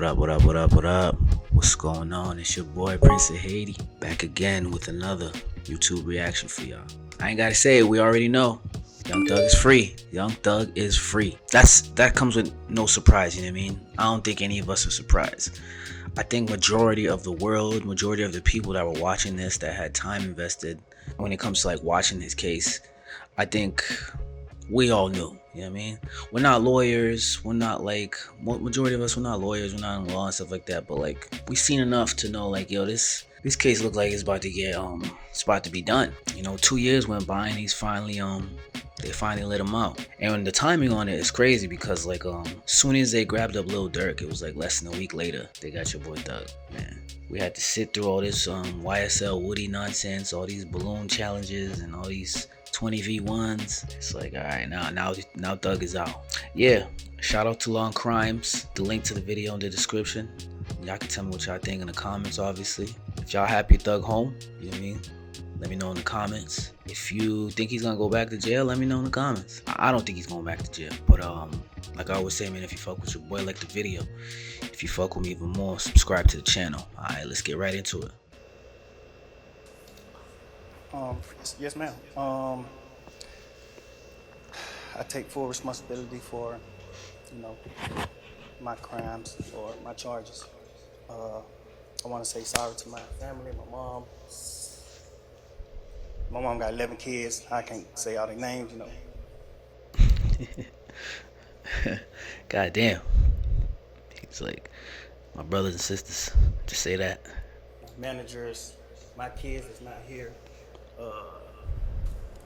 What up, what up, what up, what up? What's going on? It's your boy Prince of Haiti, back again with another YouTube reaction for y'all. I ain't gotta say it, we already know. Young Thug is free. Young Thug is free. That comes with no surprise, you know what I mean? I don't think any of us are surprised. I think majority of the world, majority of the people that were watching this, that had time invested when it comes to like watching his case, I think we all knew. You know what I mean? We're not lawyers. We're not like majority of us. We're not lawyers. We're not in law and stuff like that. But like we seen enough to know like yo, this case looked like it's about to get it's about to be done. You know, 2 years went by and he's finally they finally let him out. And the timing on it is crazy because like soon as they grabbed up Lil Durk, it was like less than a week later they got your boy Thug. Man, we had to sit through all this YSL Woody nonsense, all these balloon challenges, and all these 20v1s. It's like, all right, now Thug is out. Yeah, shout out to Law&Crimes. The link to the video in the description. Y'all can tell me what y'all think in the comments, obviously. If y'all happy Thug home, you know what I mean? Let me know in the comments. If you think he's gonna go back to jail, let me know in the comments. I don't think he's going back to jail, but like I always say, man, if you fuck with your boy, like the video. If you fuck with me even more, subscribe to the channel. All right, let's get right into it. Yes, ma'am. I take full responsibility for, my crimes or my charges. I want to say sorry to my family, my mom. My mom got 11 kids. I can't say all their names, God damn. He's like, my brothers and sisters, just say that. Managers, my kids is not here.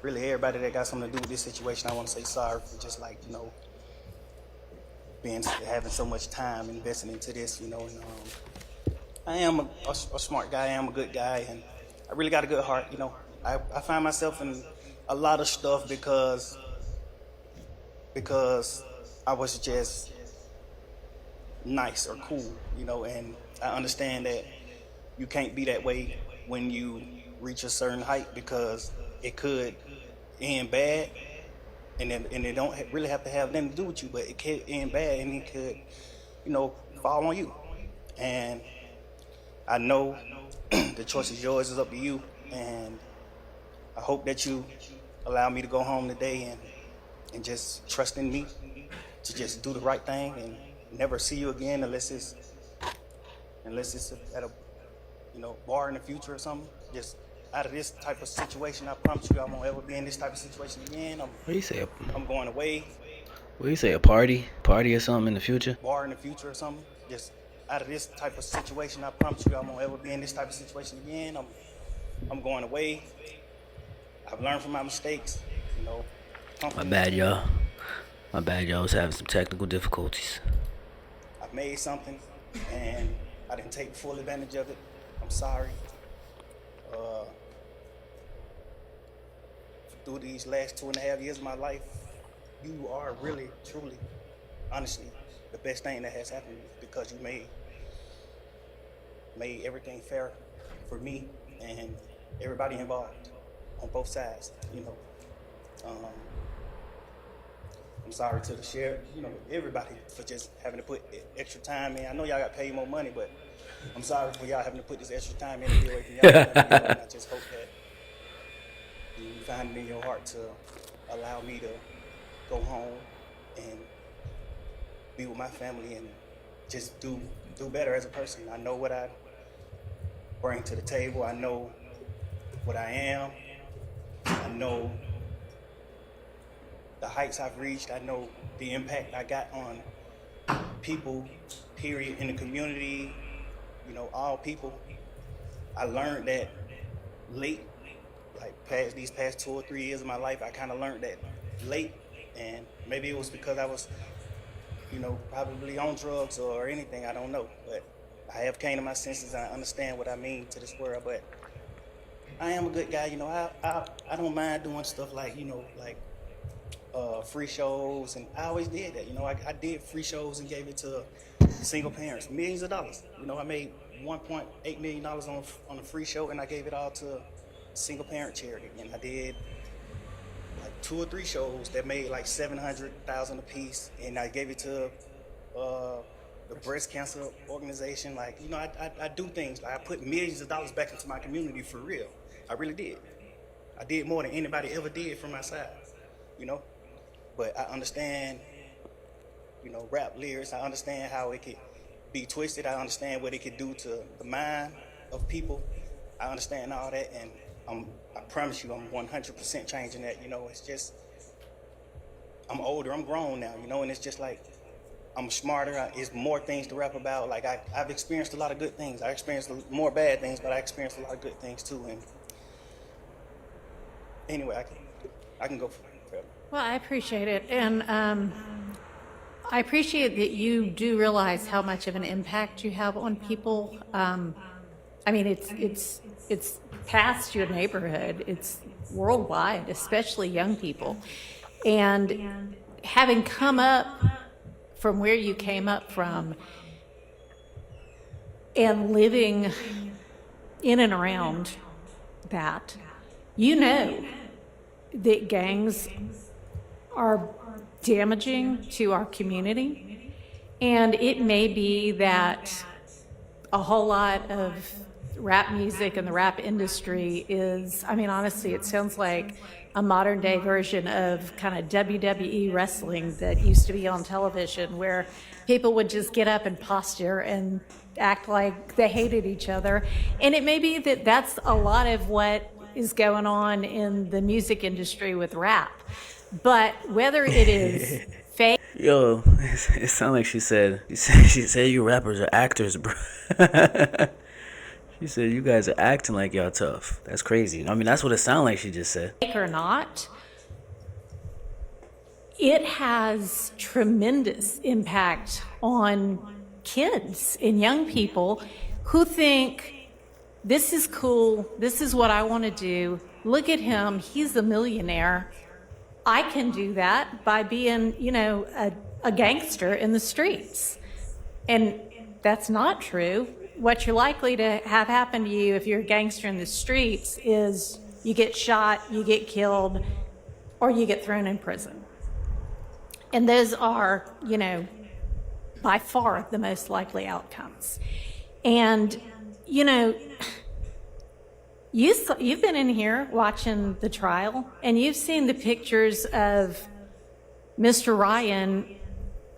Really everybody that got something to do with this situation, I want to say sorry for just like, having so much time investing into this, and I am a smart guy, I am a good guy, and I really got a good heart, I find myself in a lot of stuff because I was just nice or cool, and I understand that you can't be that way when you reach a certain height because it could end bad, and it don't really have to have nothing to do with you, but it could end bad and it could, fall on you. And I know the choice is yours, it's up to you, and I hope that you allow me to go home today and just trust in me to just do the right thing and never see you again unless it's at a bar in the future or something. Just out of this type of situation, I promise you I won't ever be in this type of situation again. What do you say? I'm going away. What do you say? A party or something in the future? Bar in the future or something. Just out of this type of situation, I promise you I won't ever be in this type of situation again. I'm going away. I've learned from my mistakes. My bad, y'all. My bad, y'all was having some technical difficulties. I've made something and I didn't take full advantage of it. I'm sorry. Through these last 2.5 years of my life, you are really, truly, honestly, the best thing that has happened to me because you made everything fair for me and everybody involved on both sides. I'm sorry to the sheriff, everybody for just having to put extra time in. I know y'all got paid more money, but I'm sorry for y'all having to put this extra time in to get away from y'all. And I just hope that you find it in your heart to allow me to go home and be with my family and just do better as a person. I know what I bring to the table. I know what I am. I know the heights I've reached. I know the impact I got on people, period, in the community, all people. I learned that late, like these past 2 or 3 years of my life, I kind of learned that late, and maybe it was because I was, probably on drugs or anything, I don't know, but I have came to my senses and I understand what I mean to this world. But I am a good guy, I don't mind doing stuff like, free shows, and I always did that. I did free shows and gave it to single parents, millions of dollars. I made $1.8 million on a free show, and I gave it all to single parent charity. And I did like 2 or 3 shows that made like $700,000 a piece, and I gave it to the breast cancer organization. Like, you know, I do things. Like, I put millions of dollars back into my community for real. I really did. I did more than anybody ever did from my side, you know. But I understand, you know, rap lyrics. I understand how it could be twisted. I understand what it could do to the mind of people. I understand all that, and I promise you, I'm 100% changing that. You know, it's just I'm older, I'm grown now, you know, and it's just like I'm smarter. It's more things to rap about. Like I've experienced a lot of good things. I experienced more bad things, but I experienced a lot of good things too. And anyway, I can go forever. Well, I appreciate it, and I appreciate that you do realize how much of an impact you have on people. I mean, it's past your neighborhood. It's worldwide, especially young people. And having come up from where you came up from and living in and around that, you know that gangs are damaging to our community. And it may be that a whole lot of rap music and the rap industry is, I mean, honestly, it sounds like a modern day version of kind of WWE wrestling that used to be on television, where people would just get up and posture and act like they hated each other. And it may be that that's a lot of what is going on in the music industry with rap. But whether it is fake, Yo, it sounded like she said you rappers are actors, bro. She said you guys are acting like y'all tough. That's crazy. I mean, that's what it sounded like she just said. or not, it has tremendous impact on kids and young people who think this is cool, this is what I want to do. Look at him, he's a millionaire. I can do that by being, you know, a gangster in the streets. And that's not true. What you're likely to have happen to you if you're a gangster in the streets is you get shot, you get killed, or you get thrown in prison. And those are, you know, by far the most likely outcomes. And, you know, you've been in here watching the trial, and you've seen the pictures of Mr. Ryan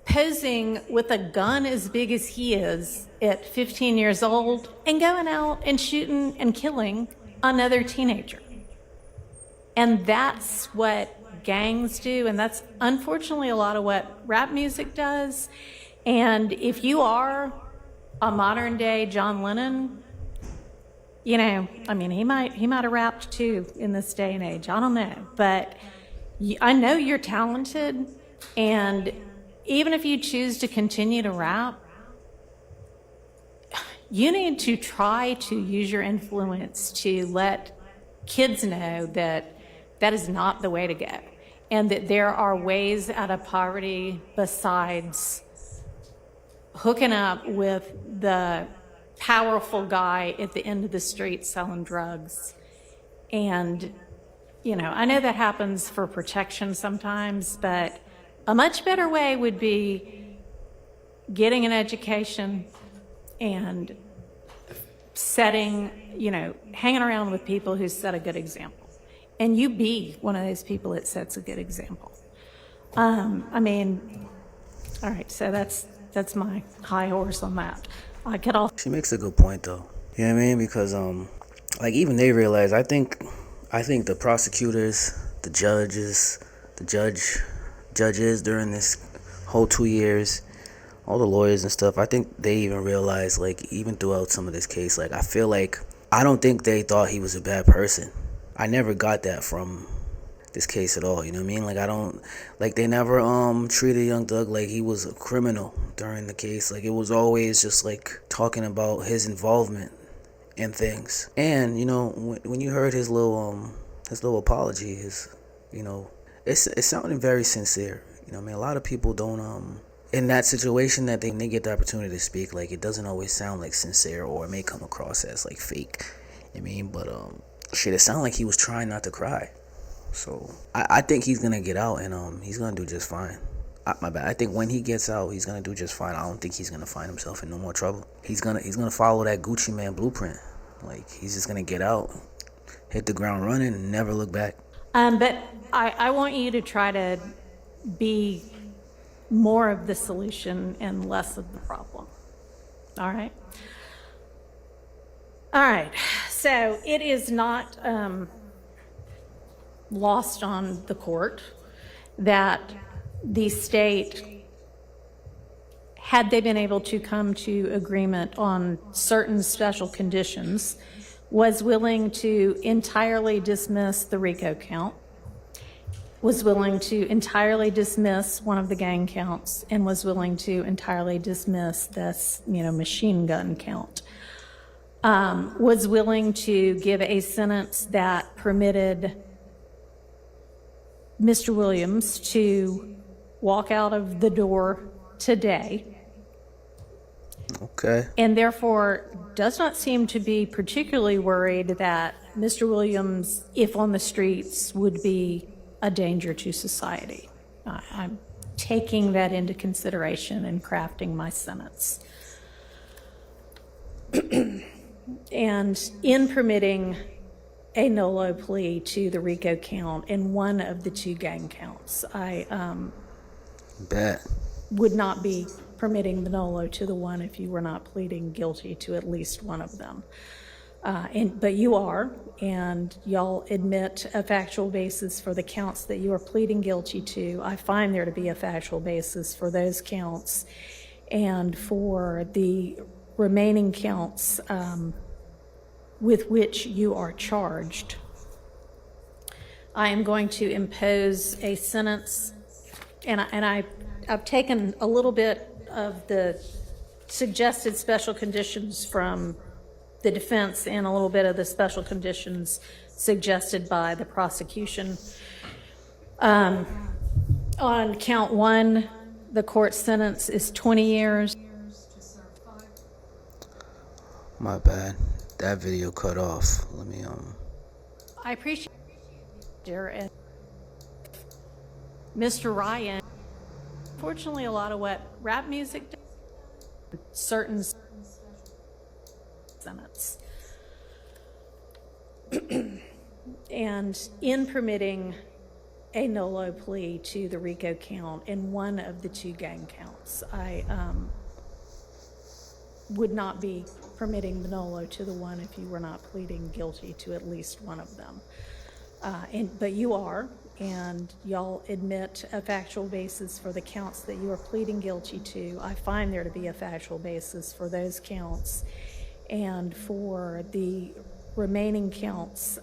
posing with a gun as big as he is at 15 years old and going out and shooting and killing another teenager. And that's what gangs do, and that's unfortunately a lot of what rap music does. And if you are a modern day John Lennon, you know, I mean, he might have rapped too in this day and age. I don't know, but I know you're talented, and even if you choose to continue to rap, you need to try to use your influence to let kids know that that is not the way to go, and that there are ways out of poverty besides hooking up with the powerful guy at the end of the street selling drugs. And, you know, I know that happens for protection sometimes, but a much better way would be getting an education and setting, you know, hanging around with people who set a good example. And you be one of those people that sets a good example. I mean, all right, so that's my high horse on that. I could all. She makes a good point though. You know what I mean? Because like even they realize. I think the prosecutors, the judges during this whole 2 years, all the lawyers and stuff. I think they even realized, like, even throughout some of this case, like, I don't think they thought he was a bad person. I never got that from this case at all. You know what I mean? Like, they never treated Young Thug like he was a criminal during the case. Like, it was always just like talking about his involvement in things. And you know, when you heard his little apology, it sounded very sincere. You know what I mean? A lot of people don't in that situation that they get the opportunity to speak, like, it doesn't always sound like sincere, or it may come across as like fake. You know what I mean? But shit, it sounded like he was trying not to cry. So I think he's gonna get out, and he's gonna do just fine. My bad. I think when he gets out, he's gonna do just fine. I don't think he's gonna find himself in no more trouble. He's gonna follow that Gucci Man blueprint. Like, he's just gonna get out, hit the ground running, and never look back. But I want you to try to be more of the solution and less of the problem. All right? All right. So it is not lost on the court that the state, had they been able to come to agreement on certain special conditions, was willing to entirely dismiss the RICO count, was willing to entirely dismiss one of the gang counts, and was willing to entirely dismiss this, machine gun count. Was willing to give a sentence that permitted Mr. Williams to walk out of the door today. Okay. And therefore does not seem to be particularly worried that Mr. Williams, if on the streets, would be a danger to society. I'm taking that into consideration in crafting my sentence. And in permitting a NOLO plea to the RICO count in one of the two gang counts, I would not be permitting the NOLO to the one if you were not pleading guilty to at least one of them. But you are, and y'all admit a factual basis for the counts that you are pleading guilty to. I find there to be a factual basis for those counts, and for the remaining counts with which you are charged, I am going to impose a sentence, and I've taken a little bit of the suggested special conditions from the defense and a little bit of the special conditions suggested by the prosecution. On count one, the court sentence is 20 years. My bad. That video cut off. Let me I appreciate it. Mr. Ryan, unfortunately, a lot of what rap music does, certain sentence. And in permitting a NOLO plea to the RICO count in one of the two gang counts, I would not be permitting the NOLO to the one if you were not pleading guilty to at least one of them. But you are, and y'all admit a factual basis for the counts that you are pleading guilty to. I find there to be a factual basis for those counts, and for the remaining counts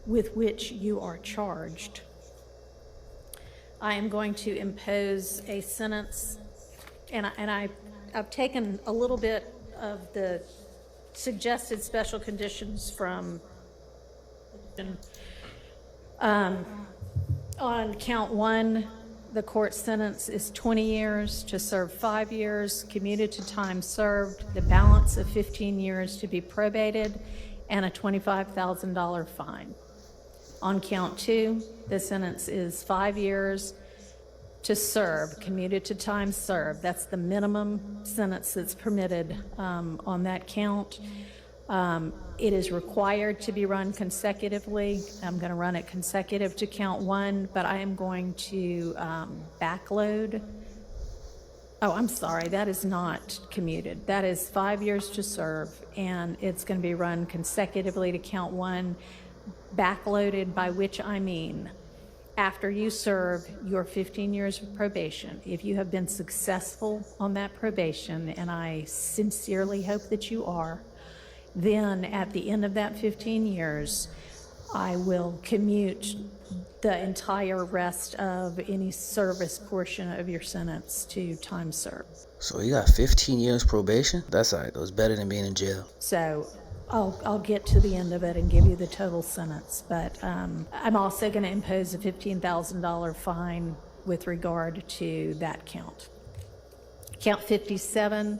with which you are charged, I am going to impose a sentence, and I've taken a little bit of the suggested special conditions from on count one, the court sentence is 20 years to serve 5 years, commuted to time served, the balance of 15 years to be probated, and a $25,000 fine. On count two, the sentence is 5 years to serve, commuted to time served. That's the minimum sentence that's permitted on that count. It is required to be run consecutively. I'm going to run it consecutive to count one, but I am going to backload. Oh, I'm sorry, that is not commuted. That is 5 years to serve, and it's going to be run consecutively to count one, backloaded, by which I mean after you serve your 15 years of probation. If you have been successful on that probation, and I sincerely hope that you are, then at the end of that 15 years, I will commute the entire rest of any service portion of your sentence to time served. So you got 15 years probation? That's all right. That was better than being in jail. So I'll get to the end of it and give you the total sentence, but I'm also going to impose a $15,000 fine with regard to that count. Count 57,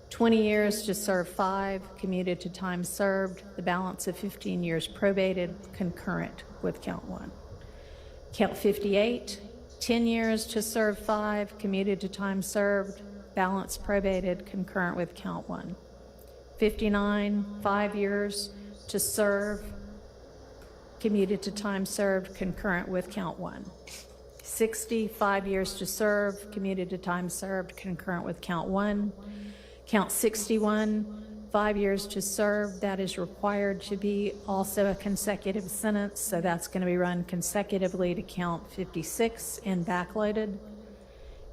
20 years to serve 5, commuted to time served, the balance of 15 years probated, concurrent with count 1. Count 58, 10 years to serve 5, commuted to time served, balance probated, concurrent with count 1. 59, 5 years to serve, commuted to time served, concurrent with count 1. 60, 5 years to serve, commuted to time served, concurrent with count 1. Count 61, 5 years to serve, that is required to be also a consecutive sentence, so that's going to be run consecutively to count 56 and backloaded.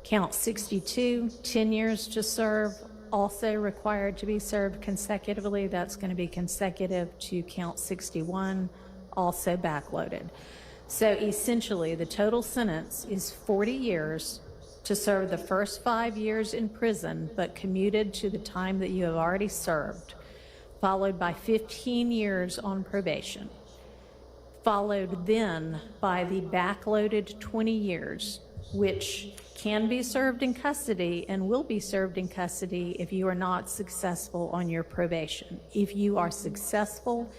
Count 62, 10 years to serve, also required to be served consecutively, that's going to be consecutive to count 61, also backloaded. So essentially, the total sentence is 40 years to serve the first 5 years in prison, but commuted to the time that you have already served, followed by 15 years on probation, followed then by the backloaded 20 years, which can be served in custody and will be served in custody if you are not successful on your probation. If you are successful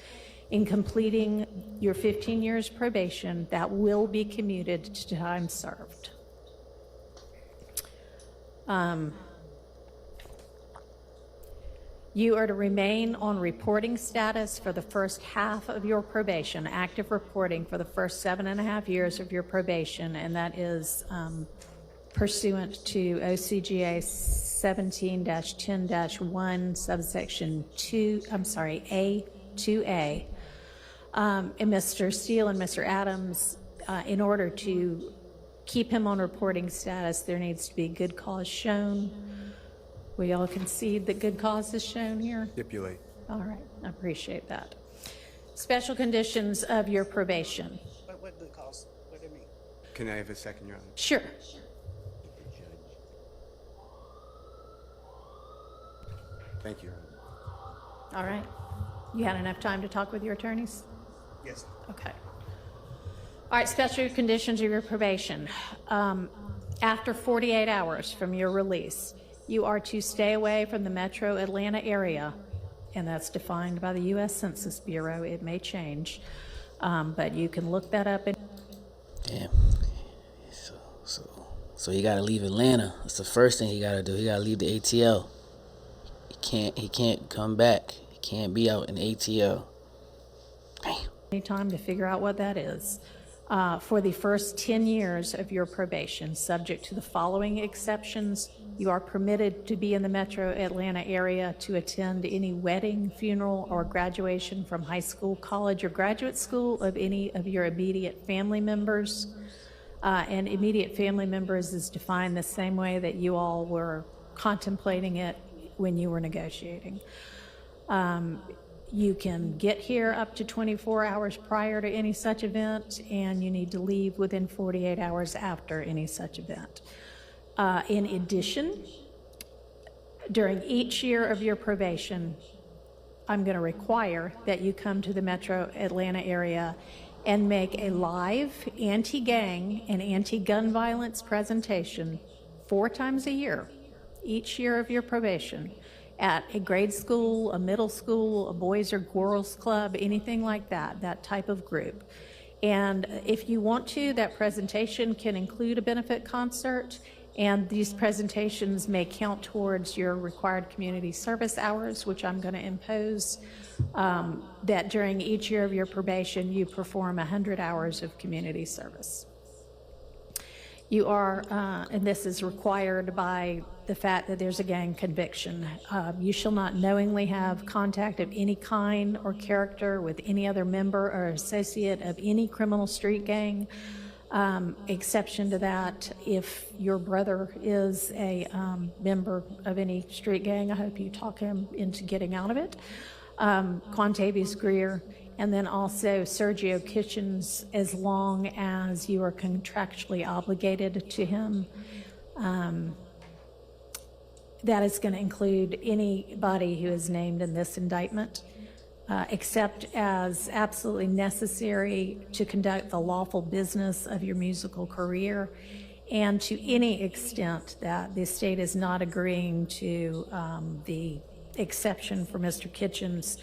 in completing your 15 years probation, that will be commuted to time served. You are to remain on reporting status for the first half of your probation, active reporting for the first 7.5 years of your probation, and that is pursuant to OCGA 17-10-1, subsection 2, A2A. And Mr. Steele and Mr. Adams, in order to keep him on reporting status, there needs to be good cause shown. We all concede that good cause is shown here? Stipulate. All right, I appreciate that. Special conditions of your probation. What good cause? What do you mean? Can I have a second, Your Honor? Sure. Thank you, Your Honor. All right. You had enough time to talk with your attorneys? Yes. Okay. All right, special conditions of your probation. After 48 hours from your release, you are to stay away from the metro Atlanta area, and that's defined by the U.S. Census Bureau. It may change, but you can look that up. Damn. So he gotta leave Atlanta. That's the first thing he gotta do. He gotta leave the ATL. He can't come back. He can't be out in ATL. Damn. Any time to figure out what that is. For the first 10 years of your probation, subject to the following exceptions, you are permitted to be in the metro Atlanta area to attend any wedding, funeral, or graduation from high school, college, or graduate school of any of your immediate family members. And immediate family members is defined the same way that you all were contemplating it when you were negotiating. You can get here up to 24 hours prior to any such event, and you need to leave within 48 hours after any such event. In addition, during each year of your probation, I'm going to require that you come to the metro Atlanta area and make a live anti-gang and anti-gun violence presentation 4 times a year, each year of your probation, at a grade school, a middle school, a boys or girls club, anything like that, that type of group. And if you want to, that presentation can include a benefit concert, and these presentations may count towards your required community service hours, which I'm going to impose, that during each year of your probation, you perform 100 hours of community service. You are, and this is required by the fact that there's a gang conviction. You shall not knowingly have contact of any kind or character with any other member or associate of any criminal street gang. Exception to that, if your brother is a member of any street gang, I hope you talk him into getting out of it. Quantavious Greer, and then also Sergio Kitchens, as long as you are contractually obligated to him. That is going to include anybody who is named in this indictment, except as absolutely necessary to conduct the lawful business of your musical career, and to any extent that the state is not agreeing to the exception for Mr. Kitchens.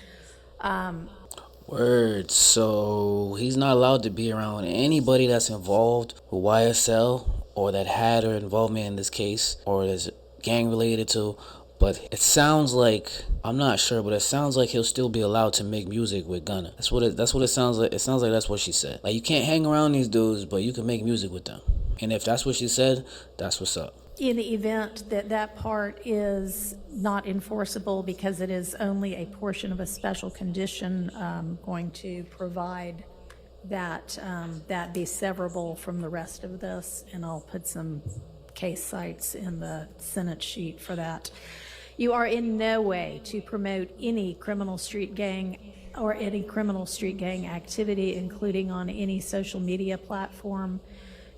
Word. So he's not allowed to be around anybody that's involved with YSL or that had or involvement in this case or is gang related to. But it sounds like, I'm not sure, but it sounds like he'll still be allowed to make music with Gunna. That's what it sounds like. It sounds like that's what she said. Like, you can't hang around these dudes, but you can make music with them. And if that's what she said, that's what's up. In the event that that part is not enforceable because it is only a portion of a special condition, going to provide that that be severable from the rest of this, and I'll put some case cites in the Senate sheet for that. You are in no way to promote any criminal street gang or any criminal street gang activity, including on any social media platform.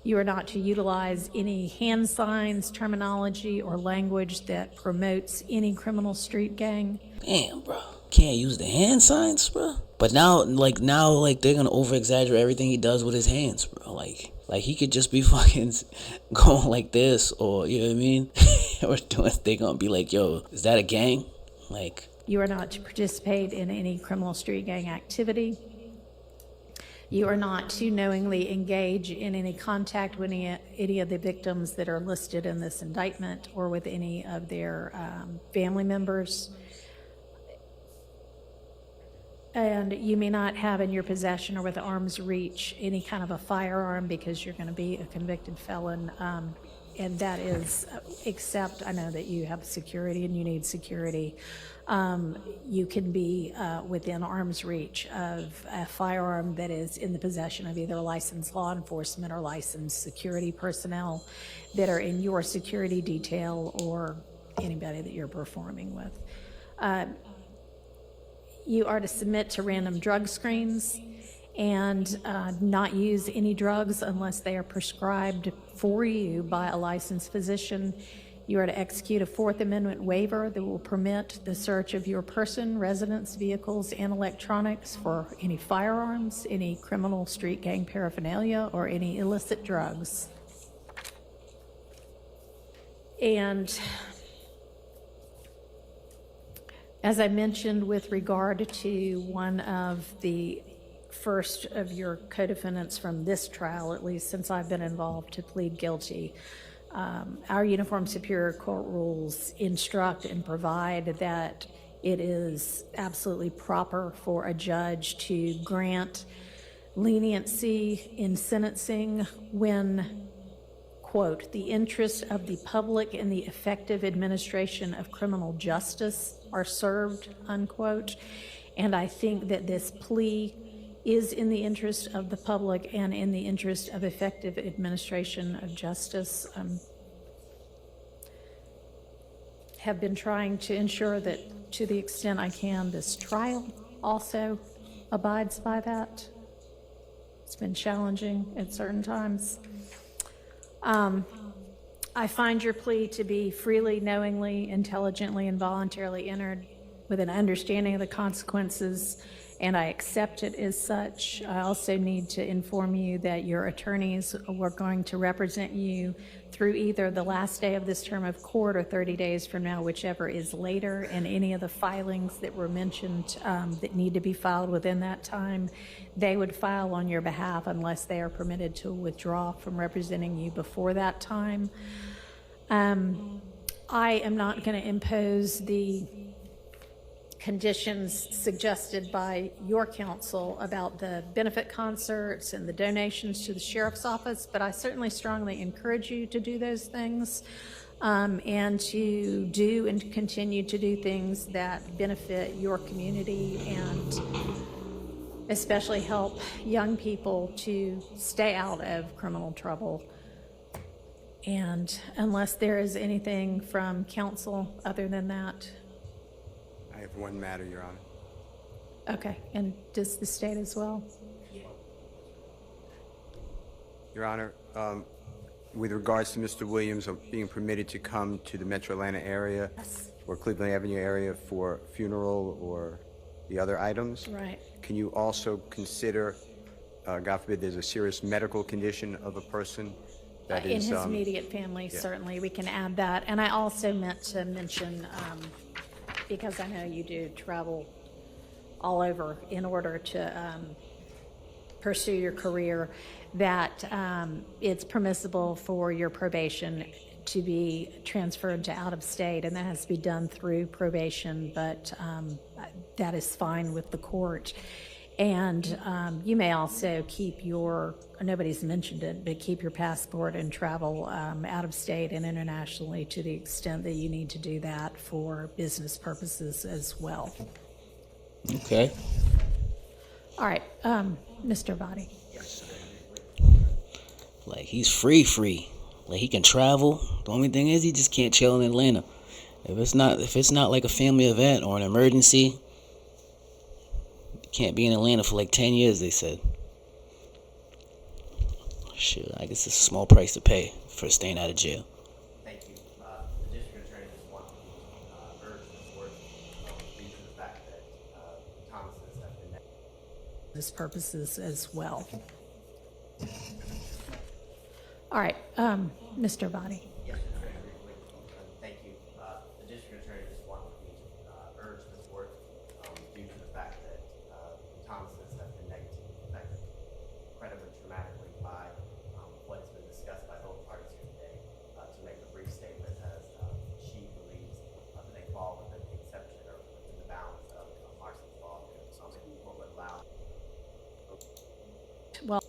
You are not to utilize any hand signs, terminology, or language that promotes any criminal street gang. Damn, bro. Can't use the hand signs, bro. But now, they're gonna over exaggerate everything he does with his hands, bro. Like he could just be fucking going like this, or you know what I mean? Or they gonna be like, yo, is that a gang? Like, you are not to participate in any criminal street gang activity. You are not to knowingly engage in any contact with any of the victims that are listed in this indictment or with any of their family members. And you may not have in your possession or with arm's reach any kind of a firearm because you're going to be a convicted felon. And that is, except I know that you have security and you need security. You can be within arm's reach of a firearm that is in the possession of either licensed law enforcement or licensed security personnel that are in your security detail or anybody that you're performing with. You are to submit to random drug screens and not use any drugs unless they are prescribed for you by a licensed physician. You are to execute a Fourth Amendment waiver that will permit the search of your person, residence, vehicles, and electronics for any firearms, any criminal street gang paraphernalia, or any illicit drugs. And as I mentioned with regard to one of the first of your co-defendants from this trial, at least since I've been involved, to plead guilty, our Uniform Superior Court rules instruct and provide that it is absolutely proper for a judge to grant leniency in sentencing when, quote, the interests of the public and the effective administration of criminal justice are served, unquote. And I think that this plea is in the interest of the public and in the interest of effective administration of justice. Have been trying to ensure that, to the extent I can, this trial also abides by that. It's been challenging at certain times. I find your plea to be freely, knowingly, intelligently, and voluntarily entered with an understanding of the consequences, and I accept it as such. I also need to inform you that your attorneys were going to represent you through either the last day of this term of court or 30 days from now, whichever is later, and any of the filings that were mentioned that need to be filed within that time, they would file on your behalf unless they are permitted to withdraw from representing you before that time. I am not going to impose the conditions suggested by your counsel about the benefit concerts and the donations to the sheriff's office, but I certainly strongly encourage you to do those things and to do and continue to do things that benefit your community and especially help young people to stay out of criminal trouble. And unless there is anything from counsel other than that. I have one matter, Your Honor. Okay, and does the state as well? Your Honor, with regards to Mr. Williams being permitted to come to the Metro Atlanta area or Cleveland Avenue area for funeral or the other items, Right. can you also consider, God forbid, there's a serious medical condition of a person that In is... his immediate family, certainly, we can add that. And I also meant to mention, because I know you do travel all over in order to pursue your career, that it's permissible for your probation to be transferred to out of state, and that has to be done through probation, but that is fine with the court. And you may also keep your, nobody's mentioned it, but keep your passport and travel out of state and internationally to the extent that you need to do that for business purposes as well. Okay. All right, Mr. Vadi. Like, he's free. Like, he can travel. The only thing is he just can't chill in Atlanta. If it's not like a family event or an emergency, you can't be in Atlanta for like 10 years, they said. Shit, I guess it's a small price to pay for staying out of jail. Thank you. The district attorney just wanted to urge the court due to the fact that Thomas's have been Business purposes as well. All right, Mr. Vadi. Yes, very briefly. Thank you. The district attorney just wanted me to urge the court due to the fact that Thomas's have been negatively affected incredibly traumatically by what's been discussed by both parties here today, to make a brief statement as she believes that they fall within the exception or within the bounds of Marston's law. So the court would allow. Well,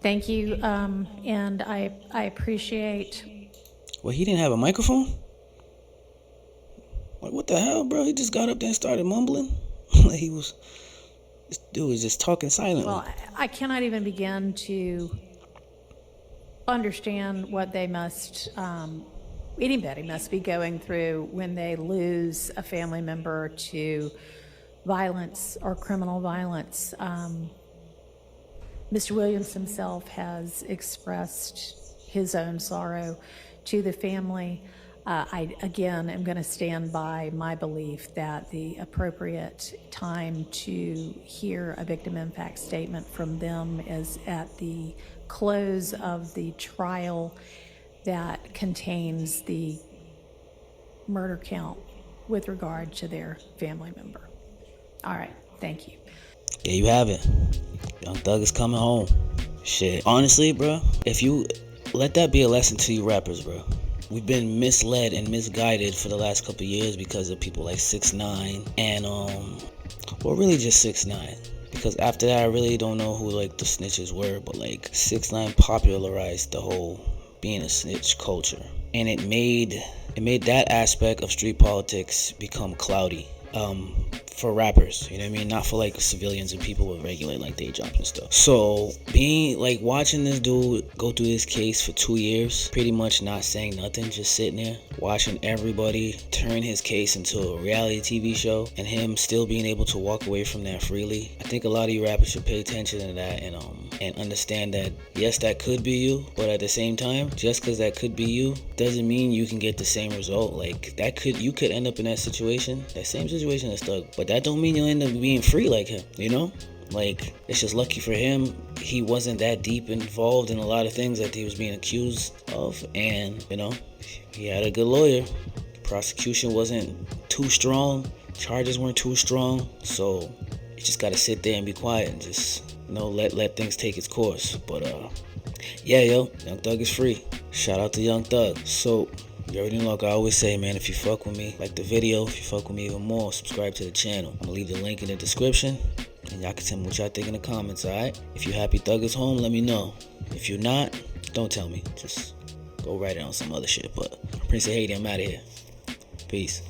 thank you, and I appreciate. Well, he didn't have a microphone? Like, what the hell, bro? He just got up there and started mumbling. Like, this dude was just talking silently. Well, I cannot even begin to understand what they must, anybody must be going through when they lose a family member to violence or criminal violence. Mr. Williams himself has expressed his own sorrow to the family. I, again, am going to stand by my belief that the appropriate time to hear a victim impact statement from them is at the close of the trial that contains the murder count with regard to their family member. All right, thank you. There you have it. Young Thug is coming home. Shit. Honestly, bro, if you let that be a lesson to you rappers, bro. We've been misled and misguided for the last couple of years because of people like 6ix9ine and well, really just 6ix9ine. Because after that, I really don't know who like the snitches were, but like 6ix9ine popularized the whole being a snitch culture, and it made that aspect of street politics become cloudy. For rappers, you know what I mean? Not for like civilians and people with regular like day jobs and stuff. So being like watching this dude go through this case for 2 years, pretty much not saying nothing, just sitting there, watching everybody turn his case into a reality TV show, and him still being able to walk away from that freely. I think a lot of you rappers should pay attention to that and understand that yes, that could be you, but at the same time, just because that could be you doesn't mean you can get the same result. Like you could end up in that situation, that same situation as Thug, but that don't mean you'll end up being free like him, you know? Like, it's just lucky for him, he wasn't that deep involved in a lot of things that he was being accused of, and, you know, he had a good lawyer. The prosecution wasn't too strong, charges weren't too strong, so you just gotta sit there and be quiet and just, you know, let things take its course. But, yeah, yo, Young Thug is free. Shout out to Young Thug. So, you already know, like I always say, man, if you fuck with me, like the video. If you fuck with me even more, subscribe to the channel. I'm gonna leave the link in the description, and y'all can tell me what y'all think in the comments, alright? If you happy Thug is home, let me know. If you're not, don't tell me. Just go write it on some other shit. But Prince of Haiti, I'm out of here. Peace.